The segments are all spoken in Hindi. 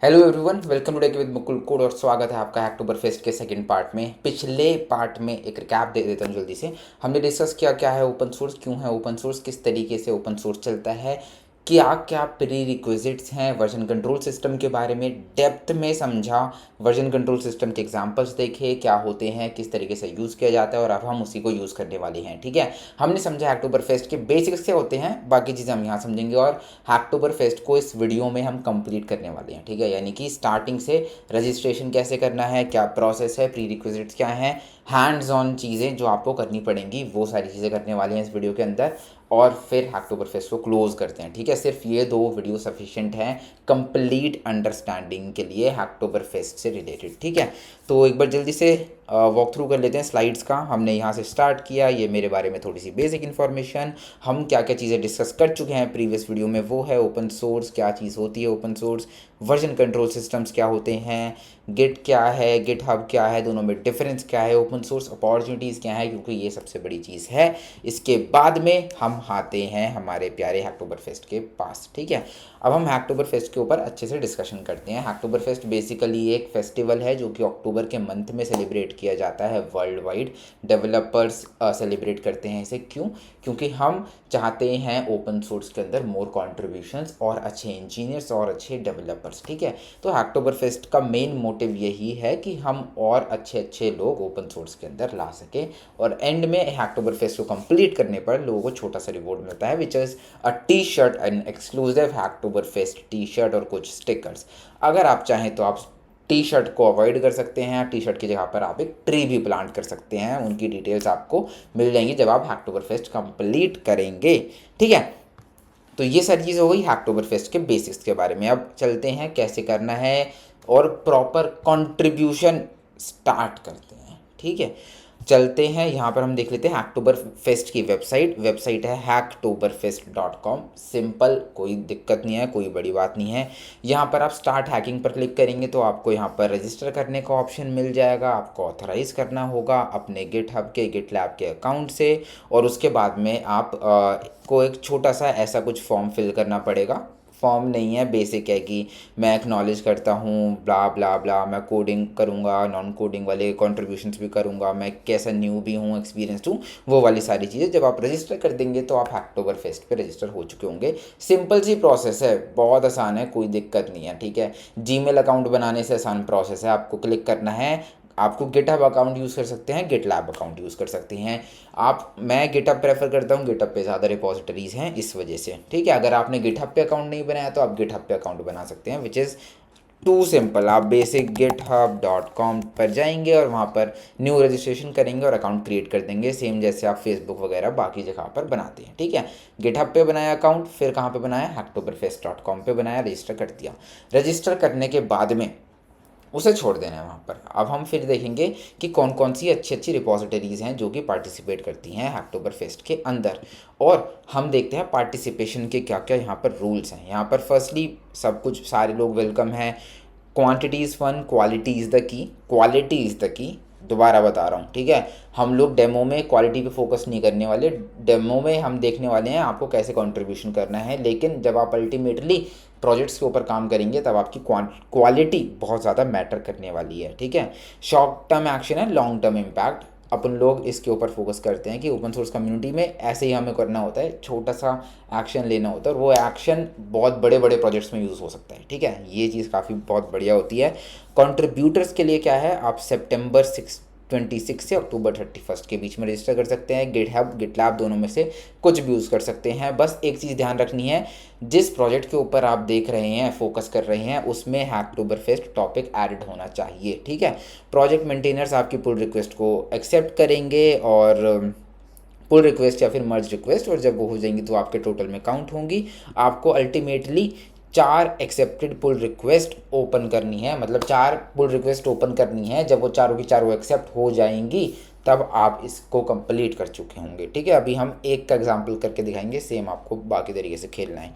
Hello everyone, welcome to with Mukul code और स्वागत है आपका अक्टूबर फेस्ट के सेकंड पार्ट में। पिछले पार्ट में एक रिकैप दे देता हूँ जल्दी से। हमने डिस्कस किया क्या है ओपन सोर्स, क्यों है ओपन सोर्स, किस तरीके से ओपन सोर्स चलता है, क्या क्या प्री रिक्विजिट्स हैं, वर्जन कंट्रोल सिस्टम के बारे में डेप्थ में समझा, वर्जन कंट्रोल सिस्टम के एग्जांपल्स देखे क्या होते हैं, किस तरीके से यूज़ किया जाता है और अब हम उसी को यूज़ करने वाले हैं। ठीक है, हमने समझा अक्टूबर फेस्ट के बेसिक्स क्या होते हैं, बाकी चीज़ें हम यहाँ समझेंगे और अक्टूबर फेस्ट को इस वीडियो में हम कंप्लीट करने वाले हैं। ठीक है, यानी कि स्टार्टिंग से रजिस्ट्रेशन कैसे करना है, क्या प्रोसेस है, प्री रिक्विजिट्स क्या हैं, हैंड्स ऑन चीज़ें जो आपको करनी पड़ेंगी, वो सारी चीज़ें करने वाली हैं इस वीडियो के अंदर और फिर अक्टूबर फेस्ट को क्लोज करते हैं। ठीक है, सिर्फ ये दो वीडियो सफिशिएंट हैं कंप्लीट अंडरस्टैंडिंग के लिए अक्टूबर फेस्ट से रिलेटेड। ठीक है, तो एक बार जल्दी से वॉक थ्रू कर लेते हैं स्लाइड्स का। हमने यहाँ से स्टार्ट किया, ये मेरे बारे में थोड़ी सी बेसिक इन्फॉर्मेशन, हम क्या क्या चीज़ें डिस्कस कर चुके हैं प्रीवियस वीडियो में, वो है ओपन सोर्स क्या चीज़ होती है, open source version control systems क्या होते हैं, गिट क्या है, गिट हब क्या है, दोनों में डिफरेंस क्या है, ओपन सोर्स अपॉर्चुनिटीज़ क्या है, क्योंकि ये सबसे बड़ी चीज़ है। इसके बाद में हम आते हैं हमारे प्यारे अक्टूबर फेस्ट के पास। ठीक है, अब हम अक्टूबर फेस्ट के ऊपर अच्छे से डिस्कशन करते हैं। अक्टूबर फेस्ट बेसिकली एक फेस्टिवल है जो कि अक्टूबर के मंथ में सेलिब्रेट किया जाता है वर्ल्ड वाइड। डेवलपर्स सेलिब्रेट करते हैं इसे, क्यों? क्योंकि हम चाहते हैं ओपन सोर्स के अंदर मोर कॉन्ट्रीब्यूशंस और अच्छे इंजीनियर्स और अच्छे डेवलपर्स। ठीक है, तो अक्टूबर फेस्ट का मेन मोटिव यही है कि हम और अच्छे अच्छे लोग ओपन सोर्स के अंदर ला सकें और एंड में अक्टूबर फेस्ट को कंप्लीट करने पर लोगों को छोटा सा रिवॉर्ड मिलता है, which is a T shirt, an exclusive October fest T shirt और कुछ स्टिकर्स। अगर आप चाहें तो आप टी शर्ट को अवॉइड कर सकते हैं, टी शर्ट की जगह पर आप एक ट्री भी प्लांट कर सकते हैं, उनकी डिटेल्स आपको मिल जाएंगी जब आप अक्टूबर फेस्ट कंप्लीट करेंगे। ठीक है, तो ये सारी चीज़ हो गई अक्टूबर फेस्ट के बेसिक्स के बारे में। अब चलते हैं कैसे करना है और प्रॉपर कंट्रीब्यूशन स्टार्ट करते हैं। ठीक है, चलते हैं यहाँ पर हम देख लेते हैं अक्टूबर फेस्ट की वेबसाइट है hacktoberfest.com। सिंपल, कोई दिक्कत नहीं है, कोई बड़ी बात नहीं है। यहाँ पर आप स्टार्ट हैकिंग पर क्लिक करेंगे तो आपको यहाँ पर रजिस्टर करने का ऑप्शन मिल जाएगा। आपको ऑथराइज़ करना होगा अपने गिटहब के, गिटलैब के अकाउंट से और उसके बाद में आप को एक छोटा सा ऐसा कुछ फॉर्म फिल करना पड़ेगा। फॉर्म नहीं है, बेसिक है कि मैं एक्नॉलेज करता हूँ ब्ला ब्ला ब्ला, मैं कोडिंग करूँगा, नॉन कोडिंग वाले कॉन्ट्रीब्यूशंस भी करूँगा, मैं कैसा न्यू भी हूँ, एक्सपीरियंस हूँ, वो वाली सारी चीज़ें जब आप रजिस्टर कर देंगे तो आप अक्टूबर फेस्ट पे रजिस्टर हो चुके होंगे। सिंपल सी प्रोसेस है, बहुत आसान है, कोई दिक्कत नहीं है। ठीक है, जीमेल अकाउंट बनाने से आसान प्रोसेस है। आपको क्लिक करना है, आपको गिटहब अकाउंट यूज़ कर सकते हैं, गिटलैब अकाउंट यूज़ कर सकते हैं आप। मैं गिटहब प्रेफर करता हूँ, गिटहब पे ज़्यादा रिपोजिटरीज़ हैं इस वजह से। ठीक है, अगर आपने गिटहब पे अकाउंट नहीं बनाया तो आप गिटहब पे अकाउंट बना सकते हैं, विच इज़ टू सिंपल। आप बेसिक github.com पर जाएंगे और वहाँ पर न्यू रजिस्ट्रेशन करेंगे और अकाउंट क्रिएट कर देंगे, सेम जैसे आप फेसबुक वगैरह बाकी जगह पर बनाते हैं। ठीक है, गिटहब पे बनाया अकाउंट, फिर कहाँ पे बनाया, hacktoberfest.com पे बनाया, रजिस्टर कर दिया। रजिस्टर करने के बाद में उसे छोड़ देना है वहाँ पर। अब हम फिर देखेंगे कि कौन कौन सी अच्छी अच्छी रिपॉजिटरीज़ हैं जो कि पार्टिसिपेट करती हैं अक्टूबर फेस्ट के अंदर, और हम देखते हैं पार्टिसिपेशन के क्या क्या यहाँ पर रूल्स हैं। यहाँ पर फर्स्टली सब कुछ सारे लोग वेलकम हैं। Quantity is fun, quality is the key, quality is the key, दोबारा बता रहा हूँ। ठीक है, हम लोग डेमो में क्वालिटी पे फोकस नहीं करने वाले, डेमो में हम देखने वाले हैं आपको कैसे कंट्रीब्यूशन करना है, लेकिन जब आप अल्टीमेटली प्रोजेक्ट्स के ऊपर काम करेंगे तब आपकी क्वालिटी बहुत ज़्यादा मैटर करने वाली है। ठीक है, शॉर्ट टर्म एक्शन है, लॉन्ग टर्म इम्पैक्ट। अपन लोग इसके ऊपर फोकस करते हैं कि ओपन सोर्स कम्युनिटी में ऐसे ही हमें करना होता है, छोटा सा एक्शन लेना होता है और वो एक्शन बहुत बड़े बड़े प्रोजेक्ट्स में यूज़ हो सकता है। ठीक है, ये चीज़ काफ़ी बहुत बढ़िया होती है। कंट्रीब्यूटर्स के लिए क्या है, आप सितंबर 26 से अक्टूबर 31 के बीच में रजिस्टर कर सकते हैं। गिटहब, गिटलैब दोनों में से कुछ भी यूज़ कर सकते हैं। बस एक चीज़ ध्यान रखनी है, जिस प्रोजेक्ट के ऊपर आप देख रहे हैं, फोकस कर रहे हैं, उसमें अक्टूबर फेस्ट टॉपिक एडिड होना चाहिए। ठीक है, प्रोजेक्ट मेंटेनर्स आपकी पुल रिक्वेस्ट को एक्सेप्ट करेंगे और पुल रिक्वेस्ट या फिर मर्ज रिक्वेस्ट, और जब वो हो जाएंगी तो आपके टोटल में काउंट होंगी। आपको ultimately 4 accepted pull request open करनी है, मतलब 4 पुल रिक्वेस्ट ओपन करनी है। जब वो चारों की चारों एक्सेप्ट हो जाएंगी तब आप इसको कंप्लीट कर चुके होंगे। ठीक है, अभी हम एक का एग्जांपल करके दिखाएंगे, सेम आपको बाकी तरीके से खेलना है।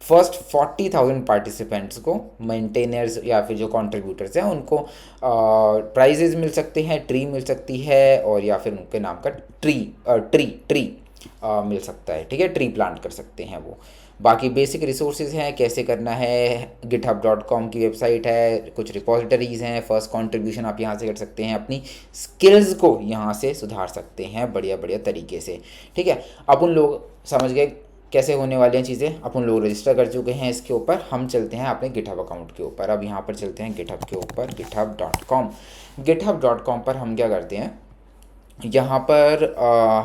फर्स्ट 40,000 पार्टिसिपेंट्स को, मेंटेनर्स या फिर जो कंट्रीब्यूटर्स हैं उनको प्राइजेज मिल सकते हैं, ट्री मिल सकती है, और या फिर उनके नाम का ट्री मिल सकता है। ठीक है, ट्री प्लांट कर सकते हैं वो। बाकी बेसिक रिसोर्सेज हैं, कैसे करना है, github.com की वेबसाइट है, कुछ रिपोजिटरीज़ हैं, फर्स्ट कंट्रीब्यूशन आप यहाँ से कर सकते हैं, अपनी स्किल्स को यहाँ से सुधार सकते हैं बढ़िया बढ़िया तरीके से। ठीक है, अब उन लोग समझ गए कैसे होने वाली हैं चीज़ें। अपन लोग रजिस्टर कर चुके हैं इसके ऊपर, हम चलते हैं अपने गिटहब अकाउंट के ऊपर। अब यहाँ पर चलते हैं गिटहब के ऊपर, github.com। गिटहब.com पर हम क्या करते हैं, यहाँ पर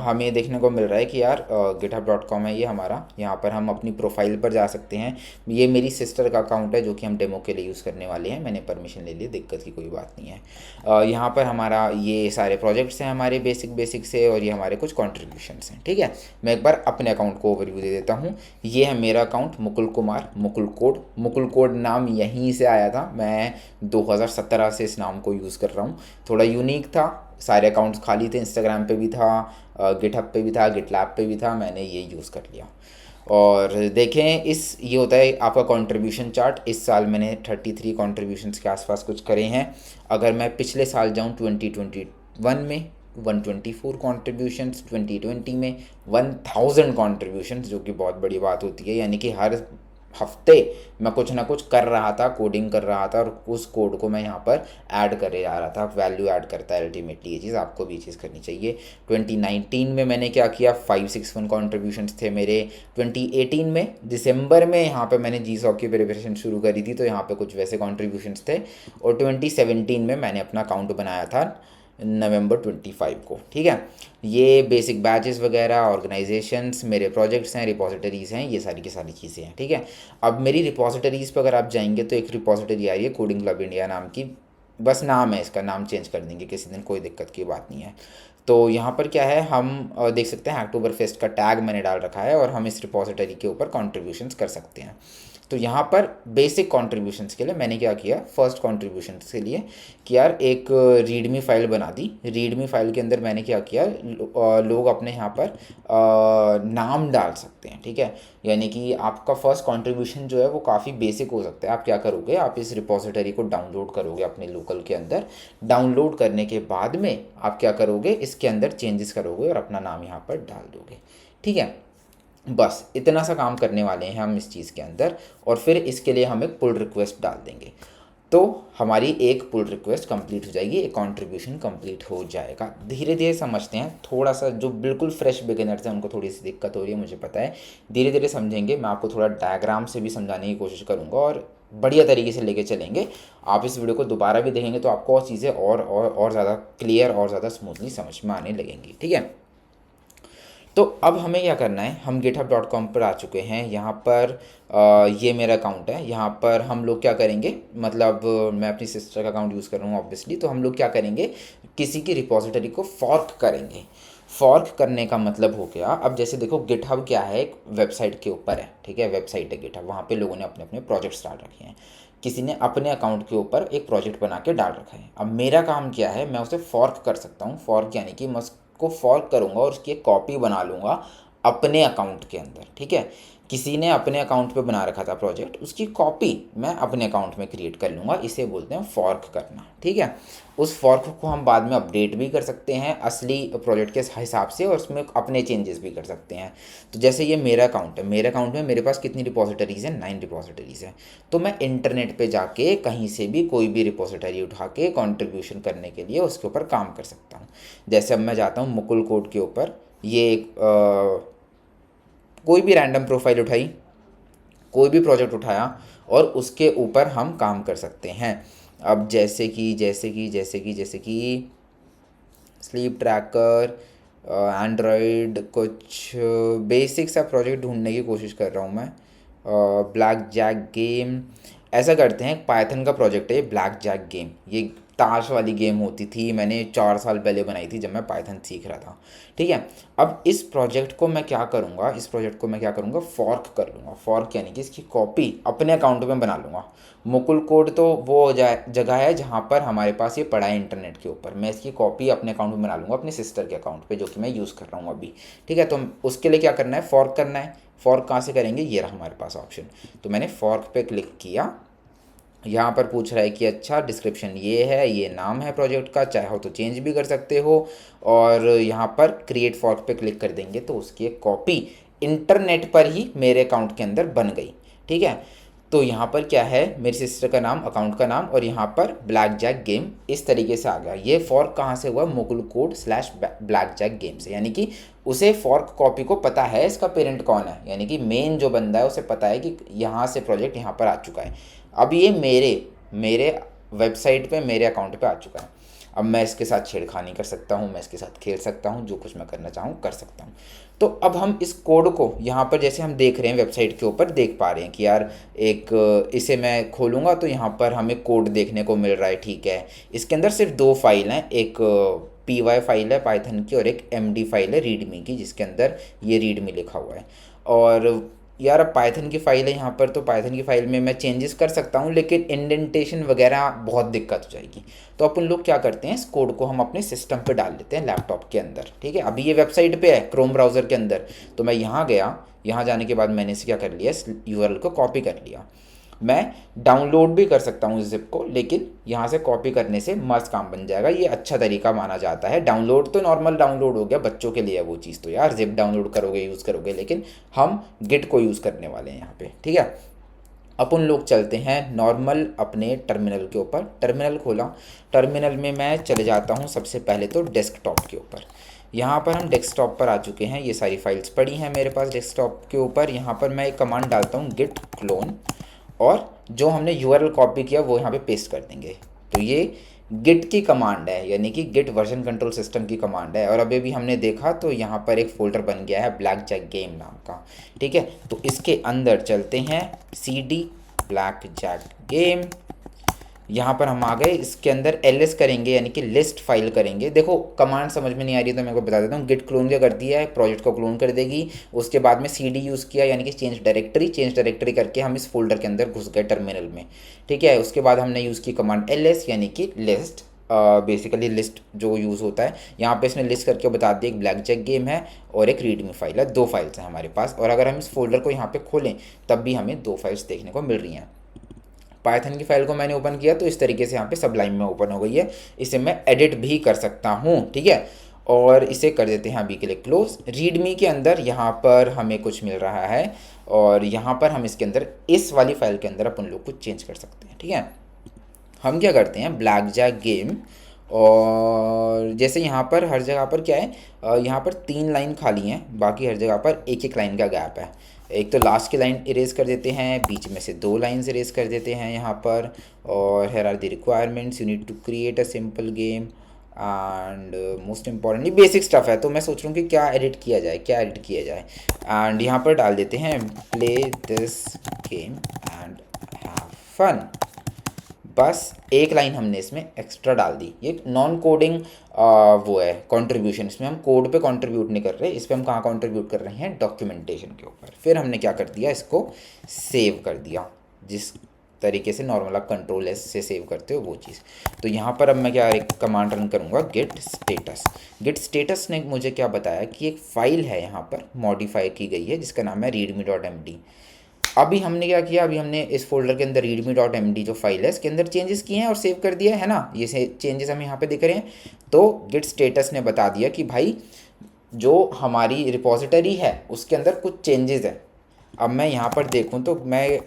हमें देखने को मिल रहा है कि यार github.com है ये हमारा। यहाँ पर हम अपनी प्रोफाइल पर जा सकते हैं। ये मेरी सिस्टर का अकाउंट है जो कि हम डेमो के लिए यूज़ करने वाले हैं, मैंने परमिशन ले ली, दिक्कत की कोई बात नहीं है। यहाँ पर हमारा ये सारे प्रोजेक्ट्स हैं हमारे बेसिक से, और ये हमारे कुछ कॉन्ट्रीब्यूशंस हैं। ठीक है, मैं एक बार अपने अकाउंट को ओवरव्यू दे देता हूँ। ये है मेरा अकाउंट, मुकुल कुमार, मुकुल कोड नाम यहीं से आया था। मैं 2017 से इस नाम को यूज़ कर रहा हूँ। थोड़ा यूनिक था, सारे अकाउंट्स खाली थे, इंस्टाग्राम पे भी था, गिटहब पे भी था, गिटलैब पे भी था, मैंने ये यूज़ कर लिया। और देखें इस ये होता है आपका कंट्रीब्यूशन चार्ट। इस साल मैंने 33 कंट्रीब्यूशंस के आसपास कुछ करे हैं। अगर मैं पिछले साल जाऊं 2021 में 124 कंट्रीब्यूशंस, 2020 में 1000 कंट्रीब्यूशंस, जो कि बहुत बड़ी बात होती है। यानी कि हर हफ्ते मैं कुछ ना कुछ कर रहा था, कोडिंग कर रहा था, और उस कोड को मैं यहाँ पर ऐड करे जा रहा था। वैल्यू ऐड करता है अल्टीमेटली ये चीज़, आपको भी ये चीज़ करनी चाहिए। 2019 में मैंने क्या किया, 561 कॉन्ट्रीब्यूशंस थे मेरे। 2018 में दिसंबर में यहाँ पे मैंने GSOC की प्रिपरेशन शुरू करी थी, तो यहाँ पे कुछ वैसे कॉन्ट्रीब्यूशंस थे। और 2017 में मैंने अपना अकाउंट बनाया था नवंबर 25 को। ठीक है, ये बेसिक बैचेस वगैरह, ऑर्गेनाइजेशंस, मेरे प्रोजेक्ट्स हैं, रिपोजिटरीज़ हैं, ये सारी की सारी चीज़ें हैं। ठीक है, अब मेरी रिपोजिटरीज़ पर अगर आप जाएंगे तो एक रिपोजिटरी आ रही है कोडिंग क्लब इंडिया नाम की, बस नाम है इसका, नाम चेंज कर देंगे किसी दिन, कोई दिक्कत की बात नहीं है। तो यहाँ पर क्या है, हम देख सकते हैं अक्टूबर फेस्ट का टैग मैंने डाल रखा है, और हम इस रिपोजिटरी के ऊपर कॉन्ट्रीब्यूशंस कर सकते हैं। तो यहाँ पर बेसिक कॉन्ट्रीब्यूशंस के लिए मैंने क्या किया, फर्स्ट कॉन्ट्रीब्यूशंस के लिए कि यार एक रीडमी फाइल बना दी। रीडमी फाइल के अंदर मैंने क्या किया, लोग अपने यहाँ पर नाम डाल सकते हैं। ठीक है, यानी कि आपका फर्स्ट कॉन्ट्रीब्यूशन जो है वो काफ़ी बेसिक हो सकता है। आप क्या करोगे, आप इस रिपोजिटरी को डाउनलोड करोगे अपने लोकल के अंदर। डाउनलोड करने के बाद में आप क्या करोगे, इसके अंदर चेंजेस करोगे और अपना नाम यहाँ पर डाल दोगे। ठीक है, बस इतना सा काम करने वाले हैं हम इस चीज़ के अंदर। और फिर इसके लिए हम एक पुल रिक्वेस्ट डाल देंगे, तो हमारी एक पुल रिक्वेस्ट कंप्लीट हो जाएगी, एक कंट्रीब्यूशन कंप्लीट हो जाएगा। धीरे धीरे समझते हैं, थोड़ा सा जो बिल्कुल फ्रेश बिगिनर्स हैं उनको थोड़ी सी दिक्कत हो रही है, मुझे पता है। धीरे धीरे समझेंगे, मैं आपको थोड़ा डायग्राम से भी समझाने की कोशिश करूँगा और बढ़िया तरीके से लेके चलेंगे। आप इस वीडियो को दोबारा भी देखेंगे तो आपको और चीज़ें और ज़्यादा क्लियर और ज़्यादा स्मूथली समझ में आने लगेंगी। ठीक है, तो अब हमें क्या करना है, हम github.com पर आ चुके हैं। यहाँ पर ये मेरा अकाउंट है। यहाँ पर हम लोग क्या करेंगे, मतलब मैं अपनी सिस्टर का अकाउंट यूज़ कर रहा हूँ ऑब्वियसली, तो हम लोग क्या करेंगे, किसी की रिपोजिटरी को फॉर्क करेंगे। फॉर्क करने का मतलब हो गया, अब जैसे देखो गिटहब क्या है, एक वेबसाइट के ऊपर है। ठीक है, वेबसाइट है गिटहब, वहाँ पे लोगों ने अपने अपने प्रोजेक्ट्स डाल रखे हैं। किसी ने अपने अकाउंट के ऊपर एक प्रोजेक्ट बना के डाल रखा है। अब मेरा काम क्या है, मैं उसे फॉर्क कर सकता हूँ। फॉर्क यानी कि मैं को फॉर्क करूँगा और उसकी एक कॉपी बना लूँगा अपने अकाउंट के अंदर। ठीक है, किसी ने अपने अकाउंट पे बना रखा था प्रोजेक्ट, उसकी कॉपी मैं अपने अकाउंट में क्रिएट कर लूँगा। इसे बोलते हैं फॉर्क करना। ठीक है, उस फॉर्क को हम बाद में अपडेट भी कर सकते हैं असली प्रोजेक्ट के हिसाब से, और उसमें अपने चेंजेस भी कर सकते हैं। तो जैसे ये मेरा अकाउंट है, मेरे अकाउंट में मेरे पास कितनी रिपोजिटरीज़ हैं, 9 रिपोजिटरीज़ हैं। तो मैं इंटरनेट पे जाके कहीं से भी कोई भी रिपोजिटरी उठा के कंट्रीब्यूशन करने के लिए उसके ऊपर काम कर सकता हूँ। जैसे अब मैं जाता हूँ मुकुल कोड के ऊपर, ये कोई भी रैंडम प्रोफाइल उठाई, कोई भी प्रोजेक्ट उठाया, और उसके ऊपर हम काम कर सकते हैं। अब जैसे कि स्लीप ट्रैकर, एंड्रॉयड, कुछ बेसिक सा प्रोजेक्ट ढूंढने की कोशिश कर रहा हूँ मैं। ब्लैक जैक गेम, ऐसा करते हैं, पाइथन का प्रोजेक्ट है ये ब्लैक जैक गेम। ये ताश वाली गेम होती थी, मैंने 4 साल पहले बनाई थी जब मैं पाइथन सीख रहा था। ठीक है, अब इस प्रोजेक्ट को मैं क्या करूँगा, फॉर्क कर लूँगा। फॉर्क यानी कि इसकी कॉपी अपने अकाउंट में बना लूँगा। मुकुल कोड तो वो जगह है जहाँ पर हमारे पास ये पड़ा है इंटरनेट के ऊपर। मैं इसकी कॉपी अपने अकाउंट में बना लूँगा, अपने सिस्टर के अकाउंट पे, जो कि मैं यूज़ कर रहा हूँ अभी। ठीक है, तो उसके लिए क्या करना है, फॉर्क करना है। फॉर्क कहाँ से करेंगे, ये रहा हमारे पास ऑप्शन। तो मैंने फॉर्क पे क्लिक किया। यहाँ पर पूछ रहा है कि अच्छा डिस्क्रिप्शन ये है, ये नाम है प्रोजेक्ट का, चाहे हो तो चेंज भी कर सकते हो। और यहाँ पर क्रिएट फॉर्क पे क्लिक कर देंगे तो उसकी एक कॉपी इंटरनेट पर ही मेरे अकाउंट के अंदर बन गई। ठीक है, तो यहाँ पर क्या है, मेरी सिस्टर का नाम, अकाउंट का नाम, और यहाँ पर ब्लैक जैक गेम इस तरीके से आ गया। ये फॉर्क कहाँ से हुआ, Mukul code slash blackjack game से, यानी कि उसे फॉर्क कॉपी को पता है इसका पेरेंट कौन है, यानी कि मेन जो बंदा है उसे पता है कि यहाँ से प्रोजेक्ट यहाँ पर आ चुका है। अब ये मेरे वेबसाइट पे, मेरे अकाउंट पे आ चुका है। अब मैं इसके साथ छेड़खानी कर सकता हूँ, मैं इसके साथ खेल सकता हूँ, जो कुछ मैं करना चाहूँ कर सकता हूँ। तो अब हम इस कोड को यहाँ पर जैसे हम देख रहे हैं वेबसाइट के ऊपर देख पा रहे हैं कि यार इसे मैं खोलूँगा तो यहाँ पर हमें कोड देखने को मिल रहा है। ठीक है, इसके अंदर सिर्फ 2 फाइल हैं, एक py फाइल है पाइथन की और एक md फाइल है रीडमी की, जिसके अंदर ये रीडमी लिखा हुआ है। और यार अब पाइथन की फ़ाइल है यहाँ पर, तो पाइथन की फ़ाइल में मैं चेंजेस कर सकता हूँ, लेकिन इंडेंटेशन वगैरह बहुत दिक्कत हो जाएगी। तो अपन लोग क्या करते हैं, इस कोड को हम अपने सिस्टम पे डाल लेते हैं लैपटॉप के अंदर। ठीक है, अभी ये वेबसाइट पे है क्रोम ब्राउज़र के अंदर, तो मैं यहाँ गया, यहाँ जाने के बाद मैंने इसे क्या कर लिया, इस यूआरएल को कॉपी कर लिया। मैं डाउनलोड भी कर सकता हूँ इस ज़िप को, लेकिन यहाँ से कॉपी करने से मस्त काम बन जाएगा, ये अच्छा तरीका माना जाता है। डाउनलोड तो नॉर्मल डाउनलोड हो गया, बच्चों के लिए है वो चीज़, तो यार ज़िप डाउनलोड करोगे यूज़ करोगे, लेकिन हम गिट को यूज़ करने वाले हैं यहाँ पे। ठीक है, अपन लोग चलते हैं नॉर्मल अपने टर्मिनल के ऊपर। टर्मिनल खोला, टर्मिनल में मैं चले जाता हूँ सबसे पहले तो डेस्कटॉप के ऊपर। यहाँ पर हम डेस्कटॉप पर आ चुके हैं, ये सारी फाइल्स पड़ी हैं मेरे पास डेस्कटॉप के ऊपर। यहाँ पर मैं एक कमांड डालता हूँ गिट क्लोन, और जो हमने यूआरएल कॉपी किया वो यहाँ पे पेस्ट कर देंगे। तो ये गिट की कमांड है, यानी कि गिट वर्जन कंट्रोल सिस्टम की कमांड है। और अभी भी हमने देखा तो यहाँ पर एक फोल्डर बन गया है ब्लैक जैक गेम नाम का। ठीक है, तो इसके अंदर चलते हैं cd ब्लैक जैक गेम। यहाँ पर हम आ गए, इसके अंदर ls करेंगे, यानी कि लिस्ट फाइल करेंगे। देखो कमांड समझ में नहीं आ रही तो मैं को बता देता हूँ। गिट क्लोन क्या करती है, प्रोजेक्ट को क्लोन कर देगी। उसके बाद में cd यूज़ किया, यानी कि चेंज डायरेक्टरी करके हम इस फोल्डर के अंदर घुस गए टर्मिनल में। ठीक है, उसके बाद हमने यूज़ की कमांड ls, यानी कि लिस्ट, बेसिकली लिस्ट जो यूज़ होता है। यहाँ पे इसने लिस्ट करके बता दिया एक ब्लैक जैक गेम है और एक रीडमी फाइल है, 2 फाइल्स हैं हमारे पास। और अगर हम इस फोल्डर को यहाँ पे खोलें तब भी हमें 2 फाइल्स देखने को मिल रही हैं। पाइथन की फाइल को मैंने ओपन किया तो इस तरीके से यहाँ पे सबलाइन में ओपन हो गई है। इसे मैं एडिट भी कर सकता हूँ। ठीक है, और इसे कर देते हैं अभी के लिए क्लोज। रीडमी के अंदर यहाँ पर हमें कुछ मिल रहा है, और यहाँ पर हम इसके अंदर इस वाली फाइल के अंदर अपन लोग कुछ चेंज कर सकते हैं। ठीक है, हम क्या करते हैं ब्लैक जैक गेम, और जैसे यहाँ पर हर जगह पर क्या है, यहाँ पर 3 लाइन खाली हैं, बाकी हर जगह पर एक एक लाइन का गैप है। एक तो लास्ट की लाइन इरेज कर देते हैं, बीच में से 2 लाइन्स इरेज कर देते हैं यहाँ पर। और here are the requirements, you need to create a simple game and most importantly basic stuff है। तो मैं सोच रहा हूँ कि क्या एडिट किया जाए, एंड यहाँ पर डाल देते हैं play this game and have fun. बस एक लाइन हमने इसमें एक्स्ट्रा डाल दी। ये नॉन कोडिंग वो है कंट्रीब्यूशन, इसमें हम कोड पे कंट्रीब्यूट नहीं कर रहे, इस पर हम कहाँ कंट्रीब्यूट कर रहे हैं, डॉक्यूमेंटेशन के ऊपर। फिर हमने क्या कर दिया, इसको सेव कर दिया, जिस तरीके से नॉर्मल आप कंट्रोल एस से सेव करते हो वो चीज़। तो यहाँ पर अब मैं क्या एक कमांड रन करूँगा गिट स्टेटस ने मुझे क्या बताया कि एक फ़ाइल है यहाँ पर मॉडिफाई की गई है जिसका नाम है readme.md। अभी हमने क्या किया, अभी हमने इस फोल्डर के अंदर readme.md जो फाइल है इसके अंदर चेंजेस किए हैं और सेव कर दिया है ना, ये चेंजेस हमें यहाँ पे दिख रहे हैं। तो गिट स्टेटस ने बता दिया कि भाई जो हमारी रिपोजिटरी है उसके अंदर कुछ चेंजेस है। अब मैं यहाँ पर देखूँ तो मैं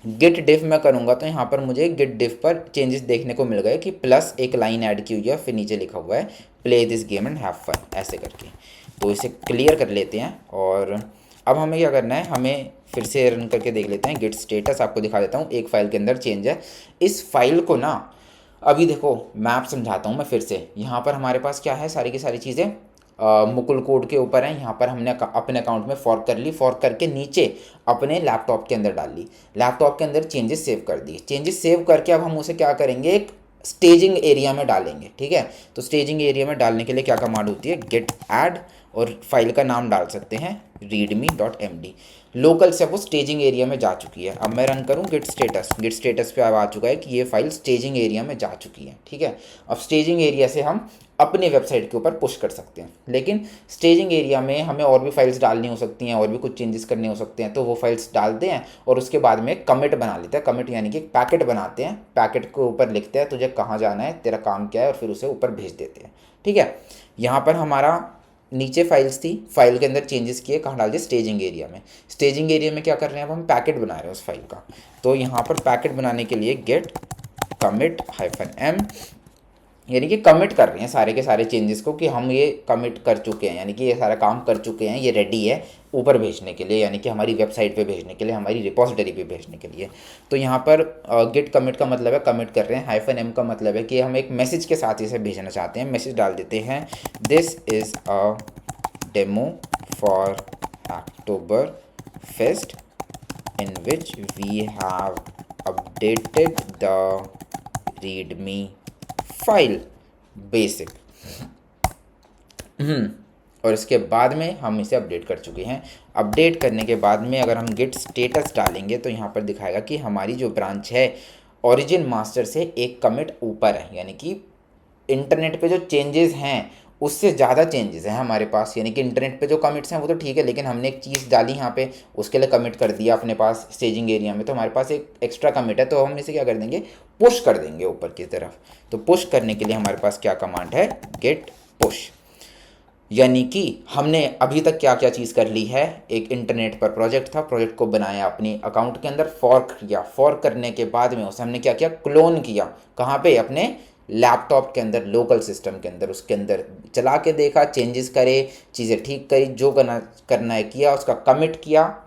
गिट डिफ में करूँगा तो यहाँ पर मुझे गिट डिफ पर चेंजेस देखने को मिल गए कि प्लस एक लाइन ऐड की हुई है, फिर नीचे लिखा हुआ है play this game and have fun, ऐसे करके। तो इसे क्लियर कर लेते हैं, और अब हमें क्या करना है, हमें फिर से रन करके देख लेते हैं गिट स्टेटस। आपको दिखा देता हूँ, एक फ़ाइल के अंदर चेंज है। इस फाइल को ना अभी देखो मैप समझाता हूँ मैं फिर से। यहाँ पर हमारे पास क्या है, सारी की सारी चीज़ें मुकुल कोड के ऊपर है। यहाँ पर हमने अपने अकाउंट में फॉर्क कर ली, फॉर्क करके नीचे अपने लैपटॉप के अंदर डाल ली, लैपटॉप के अंदर चेंजेस सेव कर दिए। चेंजेस सेव करके अब हम उसे क्या करेंगे, एक स्टेजिंग एरिया में डालेंगे। ठीक है, तो स्टेजिंग एरिया में डालने के लिए क्या कमांड होती है, गेट ऐड, और फाइल का नाम डाल सकते हैं readme.md। लोकल से वो स्टेजिंग एरिया में जा चुकी है। अब मैं रन करूँ गिट स्टेटस पे अब आ चुका है कि ये फाइल स्टेजिंग एरिया में जा चुकी है। ठीक है, अब स्टेजिंग एरिया से हम अपने वेबसाइट के ऊपर पुश कर सकते हैं, लेकिन स्टेजिंग एरिया में हमें और भी फाइल्स डालनी हो सकती हैं, और भी कुछ चेंजेस करने हो सकते हैं। तो वो फाइल्स डालते हैं और उसके बाद में कमिट बना लेते हैं। कमिट यानी कि एक पैकेट बनाते हैं, पैकेट के ऊपर लिखते हैं तुझे कहाँ जाना है, तेरा काम क्या है, और फिर उसे ऊपर भेज देते हैं। ठीक है, यहाँ पर हमारा नीचे फाइल्स थी, फाइल के अंदर चेंजेस किए, कहाँ डाल दिए, स्टेजिंग एरिया में। स्टेजिंग एरिया में क्या कर रहे हैं, अब हम पैकेट बना रहे हैं उस फाइल का। तो यहाँ पर पैकेट बनाने के लिए गेट कमिट -m, यानी कि कमिट कर रहे हैं सारे के सारे चेंजेस को कि हम ये कमिट कर चुके हैं, यानी कि ये सारा काम कर चुके हैं, ये रेडी है ऊपर भेजने के लिए, यानी कि हमारी वेबसाइट पे भेजने के लिए, हमारी रिपोजिटरी पे भेजने के लिए। तो यहाँ पर गेट कमिट का मतलब है कमिट कर रहे हैं, -m का मतलब है कि हम एक मैसेज के साथ इसे भेजना चाहते हैं। मैसेज डाल देते हैं, this is a demo for October fest in which we have updated the readme file basic। और इसके बाद में हम इसे अपडेट कर चुके हैं। अपडेट करने के बाद में अगर हम गिट स्टेटस डालेंगे तो यहाँ पर दिखाएगा कि हमारी जो ब्रांच है ओरिजिन मास्टर से एक कमिट ऊपर है, यानी कि इंटरनेट पे जो चेंजेस हैं उससे ज़्यादा चेंजेस हैं हमारे पास। यानी कि इंटरनेट पे जो कमिट्स हैं वो तो ठीक है, लेकिन हमने एक चीज़ डाली यहाँ पे, उसके लिए कमिट कर दिया अपने पास स्टेजिंग एरिया में, तो हमारे पास एक एक्स्ट्रा कमिट है, तो हम इसे क्या कर देंगे, पुश कर देंगे ऊपर की तरफ। तो पुश करने के लिए हमारे पास क्या कमांड है, गेट पुश। यानी कि हमने अभी तक क्या क्या चीज़ कर ली है, एक इंटरनेट पर प्रोजेक्ट था, प्रोजेक्ट को बनाया अपने अकाउंट के अंदर, फॉर्क किया, फॉर्क करने के बाद में उसे हमने क्या किया, क्लोन किया, कहाँ पे, अपने लैपटॉप के अंदर, लोकल सिस्टम के अंदर, उसके अंदर चला के देखा, चेंजेस करे, चीज़ें ठीक करी, जो करना है किया, उसका कमिट किया,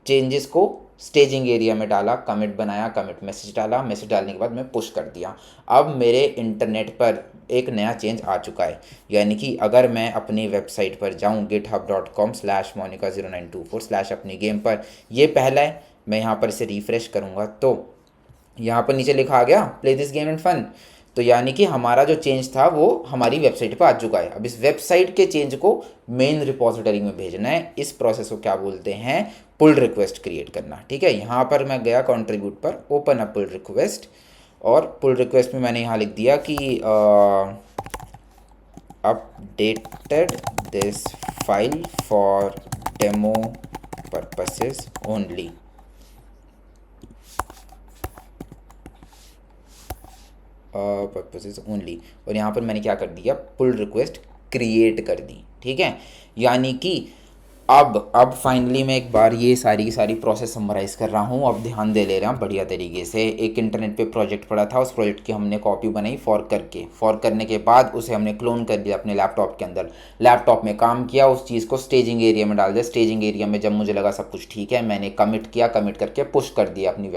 चेंजेस को स्टेजिंग एरिया में डाला, कमिट बनाया, कमिट मैसेज डाला, मैसेज डालने के बाद मैं पुश कर दिया। अब मेरे इंटरनेट पर एक नया चेंज आ चुका है। यानी कि अगर मैं अपनी वेबसाइट पर जाऊँ github.com/monica0924/ अपनी गेम पर, ये पहला है, मैं यहाँ पर इसे रिफ़्रेश करूँगा तो यहाँ पर नीचे लिखा आ गया play this game and fun. तो यानी कि हमारा जो चेंज था वो हमारी वेबसाइट पर आ चुका है। अब इस वेबसाइट के चेंज को मेन रिपोजिटरी में भेजना है। इस प्रोसेस को क्या बोलते हैं, पुल रिक्वेस्ट क्रिएट करना। ठीक है, यहाँ पर मैं गया कंट्रीब्यूट पर, ओपन अ पुल रिक्वेस्ट, और पुल रिक्वेस्ट में मैंने यहाँ लिख दिया कि updated this file for demo purposes only. Purposes only, और यहाँ पर मैंने क्या कर दिया, पुल रिक्वेस्ट क्रिएट कर दी। ठीक है, यानी कि अब फाइनली मैं एक बार ये सारी की सारी प्रोसेस समराइज़ कर रहा हूँ। अब ध्यान दे ले रहा हूँ बढ़िया तरीके से। एक इंटरनेट पे प्रोजेक्ट पड़ा था, उस प्रोजेक्ट की हमने कॉपी बनाई फॉर्क करके, फॉर्क करने के बाद उसे हमने क्लोन कर दिया अपने लैपटॉप के अंदर, लैपटॉप में काम किया, उस चीज़ को स्टेजिंग एरिया में डाल दिया। स्टेजिंग एरिया में जब मुझे लगा सब कुछ ठीक है, मैंने कमिट किया, कमिट करके पुश कर दिया अपनी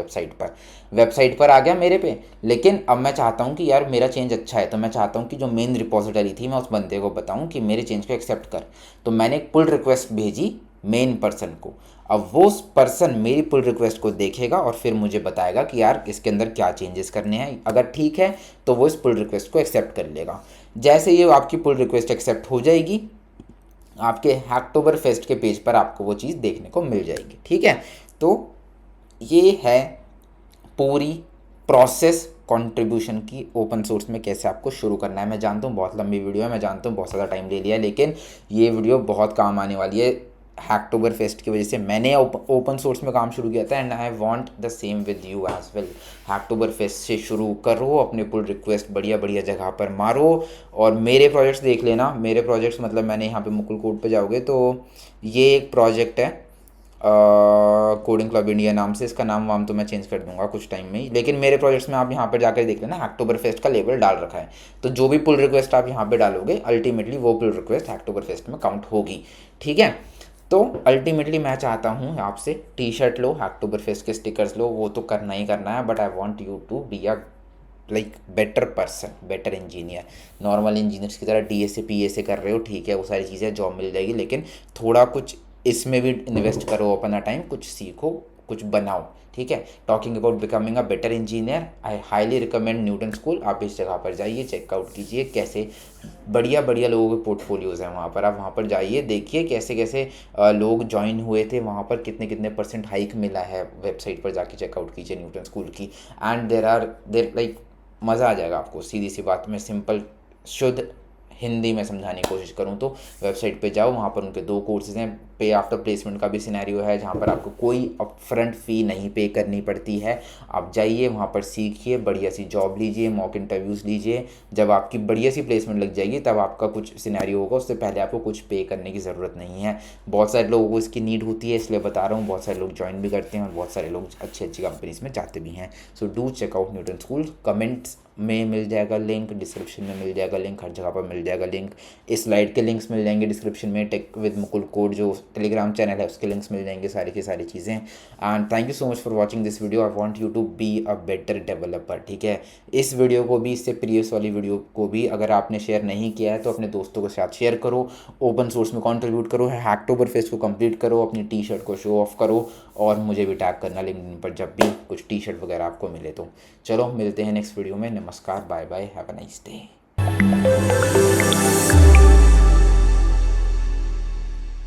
वेबसाइट पर आ गया मेरे पे। लेकिन अब मैं चाहता हूँ कि यार मेरा चेंज अच्छा है, तो मैं चाहता हूँ कि जो मेन रिपोजिटरी थी मैं उस बंदे को बताऊँ कि मेरे चेंज को एक्सेप्ट कर। तो मैंने एक पुल रिक्वेस्ट भेजी मेन पर्सन को। अब वो पर्सन मेरी पुल रिक्वेस्ट को देखेगा और फिर मुझे बताएगा कि यार इसके अंदर क्या चेंजेस करने हैं। अगर ठीक है तो वो इस पुल रिक्वेस्ट को एक्सेप्ट कर लेगा। जैसे ये आपकी पुल रिक्वेस्ट एक्सेप्ट हो जाएगी, आपके हैकटोबर फेस्ट के पेज पर आपको वो चीज़ देखने को मिल जाएगी। ठीक है, तो ये है पूरी प्रोसेस कंट्रीब्यूशन की ओपन सोर्स में कैसे आपको शुरू करना है। मैं जानता हूँ बहुत लंबी वीडियो है, मैं जानता हूँ बहुत ज़्यादा टाइम ले लिया, लेकिन ये वीडियो बहुत काम आने वाली है। हैकटोबर फेस्ट की वजह से मैंने ओपन सोर्स में काम शुरू किया था, and I want the same with you as well. Hacktoberfest से शुरू करो, अपने पुल रिक्वेस्ट बढ़िया बढ़िया जगह पर मारो, और मेरे प्रोजेक्ट्स देख लेना। मेरे प्रोजेक्ट्स मतलब मैंने यहाँ पे मुकुल कोड पे जाओगे तो ये एक प्रोजेक्ट है कोडिंग क्लब इंडिया नाम से। इसका नाम तो मैं चेंज कर दूंगा कुछ टाइम में ही, लेकिन मेरे प्रोजेक्ट्स में आप यहाँ पर जाकर देख लेना, हैकटोबर फेस्ट का लेबल डाल रखा है। तो जो भी पुल रिक्वेस्ट आप यहाँ पे डालोगे, अल्टीमेटली वो पुल रिक्वेस्ट हैकटोबर फेस्ट में काउंट होगी। ठीक है, तो अल्टीमेटली मैं चाहता हूँ आपसे टी शर्ट लो, हैकटोबर फेस्ट के स्टिकर्स लो, वो तो करना ही करना है, but I want you to be a like better person, better engineer. Normal engineers की तरह DSA PSA कर रहे हो, ठीक है, वो सारी चीज़ें जॉब मिल जाएगी, लेकिन थोड़ा कुछ इसमें भी इन्वेस्ट करो अपना टाइम, कुछ सीखो, कुछ बनाओ। ठीक है, talking about becoming a better engineer, I highly recommend Newton school. आप इस जगह पर जाइए, चेकआउट कीजिए कैसे बढ़िया बढ़िया लोगों के पोर्टफोलियोज़ हैं वहाँ पर। आप वहाँ पर जाइए, देखिए कैसे कैसे लोग ज्वाइन हुए थे वहाँ पर, कितने कितने % हाइक मिला है। वेबसाइट पर जाके चेकआउट कीजिए न्यूटन स्कूल की, एंड देर लाइक मज़ा आ जाएगा आपको। सीधी सी बात में, सिंपल शुद्ध हिंदी में समझाने की कोशिश करूँ तो वेबसाइट पे जाओ, वहाँ पर उनके 2 कोर्सेज़ हैं। पे आफ्टर प्लेसमेंट का भी सिनेरियो है जहाँ पर आपको कोई अपफ्रंट फ़ी नहीं पे करनी पड़ती है। आप जाइए वहाँ पर सीखिए, बढ़िया सी जॉब लीजिए, मॉक इंटरव्यूज़ लीजिए। जब आपकी बढ़िया सी प्लेसमेंट लग जाएगी तब आपका कुछ सिनेरियो होगा, उससे पहले आपको कुछ पे करने की ज़रूरत नहीं है। बहुत सारे लोगों को इसकी नीड होती है, इसलिए बता रहा हूँ। बहुत सारे लोग ज्वाइन भी करते हैं और बहुत सारे लोग अच्छी अच्छी कंपनीज़ में जाते भी हैं। So do check out Newton school. Comments में मिल जाएगा लिंक, डिस्क्रिप्शन में मिल जाएगा लिंक, हर जगह पर मिल जाएगा लिंक। इस स्लाइड के लिंक्स मिल जाएंगे डिस्क्रिप्शन में। टेक विद मुकुल कोड जो टेलीग्राम चैनल है उसके लिंक्स मिल जाएंगे, सारी की सारी चीज़ें। And thank you so much for watching this video. I want you to be a better developer, ठीक है। इस वीडियो को भी, इससे प्रीवियस वाली वीडियो को भी अगर आपने शेयर नहीं किया है तो अपने दोस्तों के साथ शेयर करो, ओपन सोर्स में कॉन्ट्रीब्यूट करो, हैकटोबर फेस्ट को कंप्लीट करो, अपनी टी शर्ट को शो ऑफ करो और मुझे भी टैग करना लिंक्डइन पर जब भी कुछ टी शर्ट वगैरह आपको मिले तो। चलो मिलते हैं नेक्स्ट वीडियो में। नमस्कार, bye bye, have a nice day.